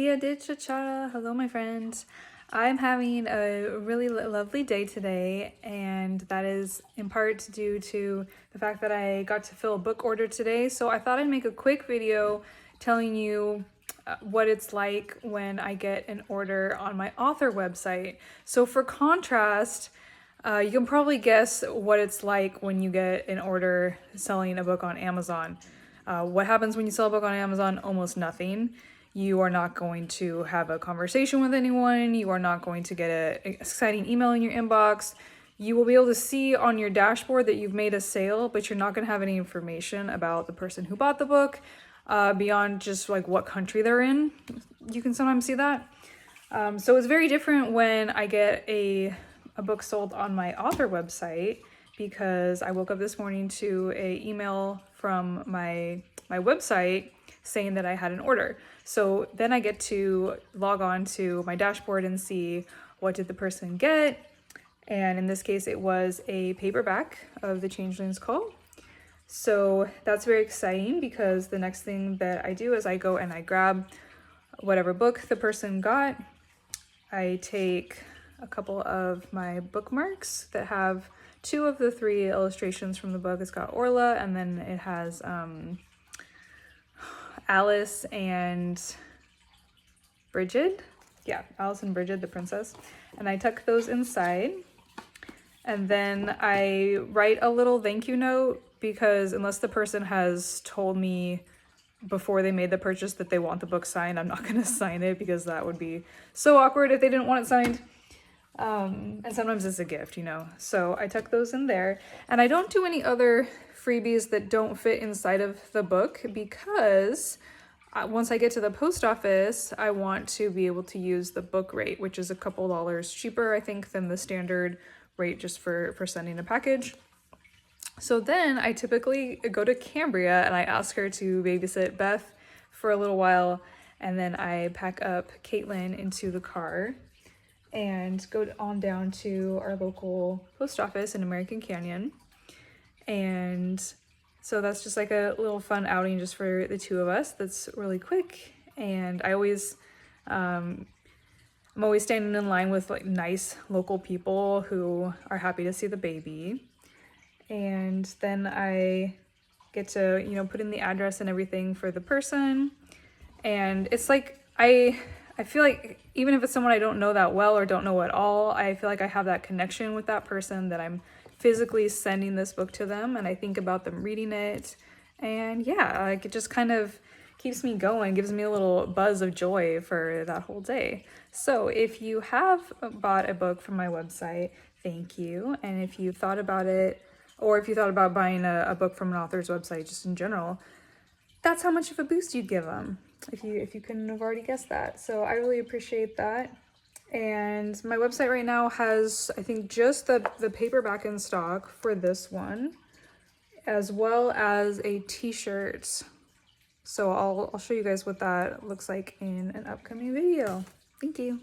Dia de Chachara. Hello, my friends. I'm having a really lovely day today, and that is in part due to the fact that I got to fill a book order today. So I thought I'd make a quick video telling you what it's like when I get an order on my author website. So for contrast, you can probably guess what it's like when you get an order selling a book on Amazon. What happens when you sell a book on Amazon? Almost nothing. You are not going to have a conversation with anyone. You are not going to get an exciting email in your inbox. You will be able to see on your dashboard that you've made a sale, but you're not going to have any information about the person who bought the book beyond just like what country they're in. You can sometimes see that. So it's very different when I get a book sold on my author website, because I woke up this morning to an email from my website saying that I had an order. So then I get to log on to my dashboard and see what did the person get. And in this case, it was a paperback of The Changeling's Call. So that's very exciting, because the next thing that I do is I go and I grab whatever book the person got. I take a couple of my bookmarks that have 2 of the 3 illustrations from the book. It's got Orla, and then it has Alice and Bridget. Yeah, Alice and Bridget, the princess. And I tuck those inside. And then I write a little thank you note, because unless the person has told me before they made the purchase that they want the book signed, I'm not going to sign it, because that would be so awkward if they didn't want it signed. And sometimes it's a gift, you know. So I tuck those in there, and I don't do any other freebies that don't fit inside of the book, because once I get to the post office, I want to be able to use the book rate, which is a couple dollars cheaper, I think, than the standard rate just for sending a package. So then I typically go to Cambria and I ask her to babysit Beth for a little while, and then I pack up Caitlin into the car and go on down to our local post office in American Canyon. And so that's just like a little fun outing just for the 2 of us. That's really quick. And I always, I'm always standing in line with like nice local people who are happy to see the baby. And then I get to, you know, put in the address and everything for the person. And it's like, I feel like even if it's someone I don't know that well or don't know at all, I feel like I have that connection with that person, that I'm physically sending this book to them, and I think about them reading it. And yeah, like it just kind of keeps me going, gives me a little buzz of joy for that whole day. So if you have bought a book from my website, thank you. And if you thought about it, or if you thought about buying a book from an author's website just in general, that's how much of a boost you'd give them, if you couldn't have already guessed that. So I really appreciate that. And my website right now has, I think, just the paperback in stock for this one, as well as a t-shirt. So I'll show you guys what that looks like in an upcoming video. Thank you.